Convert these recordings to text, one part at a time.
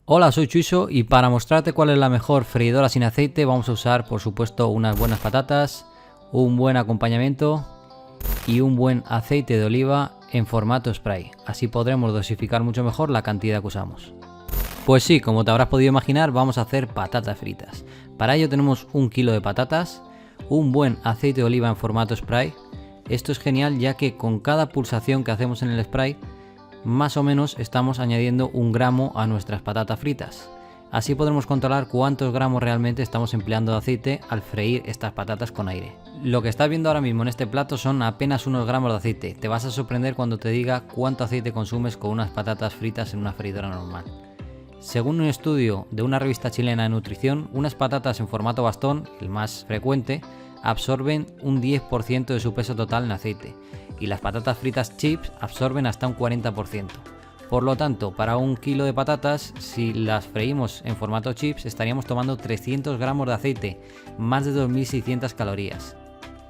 Hola, soy Chuiso y para mostrarte cuál es la mejor freidora sin aceite vamos a usar, por supuesto, unas buenas patatas, un buen acompañamiento y un buen aceite de oliva en formato spray. Así podremos dosificar mucho mejor la cantidad que usamos. Pues sí, como te habrás podido imaginar, vamos a hacer patatas fritas. Para ello tenemos 1 kilo de patatas, un buen aceite de oliva en formato spray. Esto es genial ya que con cada pulsación que hacemos en el spray, más o menos estamos añadiendo 1 gramo a nuestras patatas fritas. Así podremos controlar cuántos gramos realmente estamos empleando de aceite al freír estas patatas con aire. Lo que estás viendo ahora mismo en este plato son apenas unos gramos de aceite. Te vas a sorprender cuando te diga cuánto aceite consumes con unas patatas fritas en una freidora normal. Según un estudio de una revista chilena de nutrición, unas patatas en formato bastón, el más frecuente, absorben un 10% de su peso total en aceite, y las patatas fritas chips absorben hasta un 40%. Por lo tanto, para 1 kilo de patatas, si las freímos en formato chips, estaríamos tomando 300 gramos de aceite, más de 2600 calorías.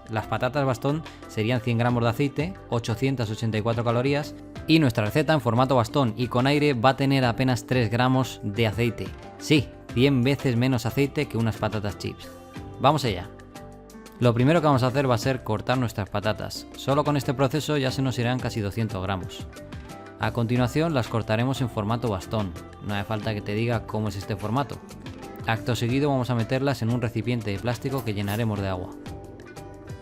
Las patatas bastón serían 100 gramos de aceite, 884 calorías, y nuestra receta en formato bastón y con aire va a tener apenas 3 gramos de aceite. Sí, 100 veces menos aceite que unas patatas chips. Vamos allá. Lo primero que vamos a hacer va a ser cortar nuestras patatas. Solo con este proceso ya se nos irán casi 200 gramos. A continuación las cortaremos en formato bastón. No hace falta que te diga cómo es este formato. Acto seguido vamos a meterlas en un recipiente de plástico que llenaremos de agua.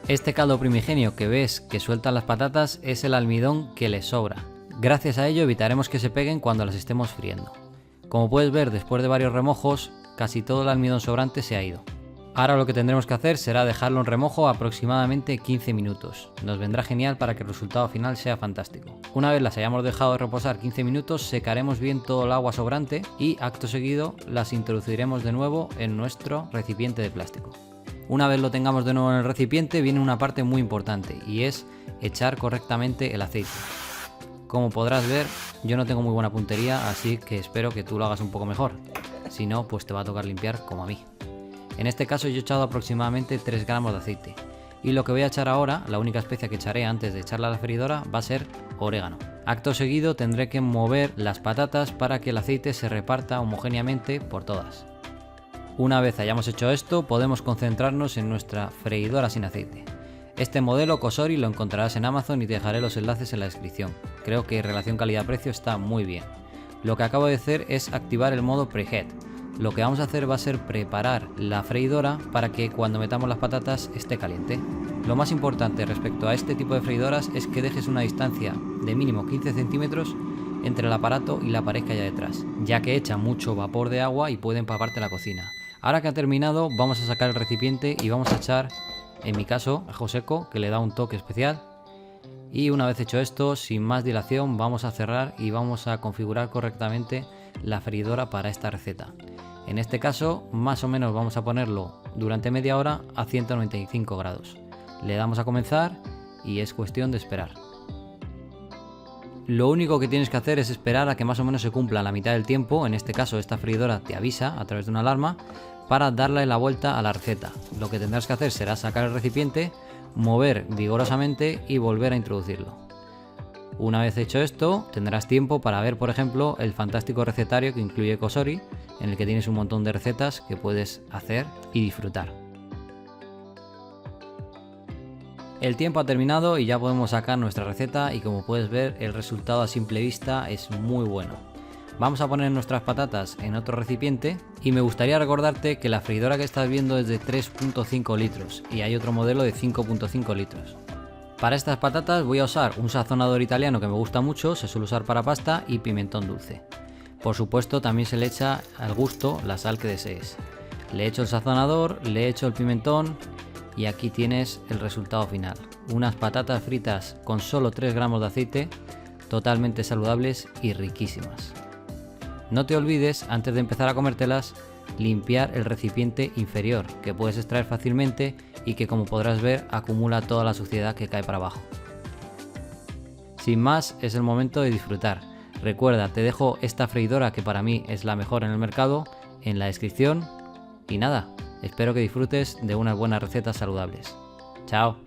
Este caldo primigenio que ves que sueltan las patatas es el almidón que les sobra. Gracias a ello evitaremos que se peguen cuando las estemos friendo. Como puedes ver, después de varios remojos, casi todo el almidón sobrante se ha ido. Ahora lo que tendremos que hacer será dejarlo en remojo aproximadamente 15 minutos. Nos vendrá genial para que el resultado final sea fantástico. Una vez las hayamos dejado de reposar 15 minutos, secaremos bien todo el agua sobrante y acto seguido las introduciremos de nuevo en nuestro recipiente de plástico. Una vez lo tengamos de nuevo en el recipiente, viene una parte muy importante y es echar correctamente el aceite. Como podrás ver, yo no tengo muy buena puntería, así que espero que tú lo hagas un poco mejor. Si no, pues te va a tocar limpiar como a mí. En este caso yo he echado aproximadamente 3 gramos de aceite. Y lo que voy a echar ahora, la única especia que echaré antes de echarla a la freidora, va a ser orégano. Acto seguido tendré que mover las patatas para que el aceite se reparta homogéneamente por todas. Una vez hayamos hecho esto, podemos concentrarnos en nuestra freidora sin aceite. Este modelo Cosori lo encontrarás en Amazon y te dejaré los enlaces en la descripción. Creo que relación calidad-precio está muy bien. Lo que acabo de hacer es activar el modo Preheat. Lo que vamos a hacer va a ser preparar la freidora para que cuando metamos las patatas esté caliente. Lo más importante respecto a este tipo de freidoras es que dejes una distancia de mínimo 15 centímetros entre el aparato y la pared que haya detrás, ya que echa mucho vapor de agua y puede empaparte la cocina. Ahora que ha terminado, vamos a sacar el recipiente y vamos a echar, en mi caso, ajo seco, que le da un toque especial. Y una vez hecho esto, sin más dilación, vamos a cerrar y vamos a configurar correctamente la freidora para esta receta. En este caso, más o menos vamos a ponerlo durante media hora a 195 grados. Le damos a comenzar y es cuestión de esperar. Lo único que tienes que hacer es esperar a que más o menos se cumpla la mitad del tiempo. En este caso, esta freidora te avisa a través de una alarma para darle la vuelta a la receta. Lo que tendrás que hacer será sacar el recipiente, mover vigorosamente y volver a introducirlo. Una vez hecho esto, tendrás tiempo para ver, por ejemplo, el fantástico recetario que incluye Cosori, en el que tienes un montón de recetas que puedes hacer y disfrutar. El tiempo ha terminado y ya podemos sacar nuestra receta y como puedes ver, el resultado a simple vista es muy bueno. Vamos a poner nuestras patatas en otro recipiente y me gustaría recordarte que la freidora que estás viendo es de 3.5 litros y hay otro modelo de 5.5 litros. Para estas patatas voy a usar un sazonador italiano que me gusta mucho, se suele usar para pasta, y pimentón dulce. Por supuesto también se le echa al gusto la sal que desees. Le echo el sazonador, le echo el pimentón y aquí tienes el resultado final. Unas patatas fritas con solo 3 gramos de aceite, totalmente saludables y riquísimas. No te olvides, antes de empezar a comértelas, limpiar el recipiente inferior, que puedes extraer fácilmente y que, como podrás ver, acumula toda la suciedad que cae para abajo. Sin más, es el momento de disfrutar. Recuerda, te dejo esta freidora, que para mí es la mejor en el mercado, en la descripción. Y nada, espero que disfrutes de unas buenas recetas saludables. ¡Chao!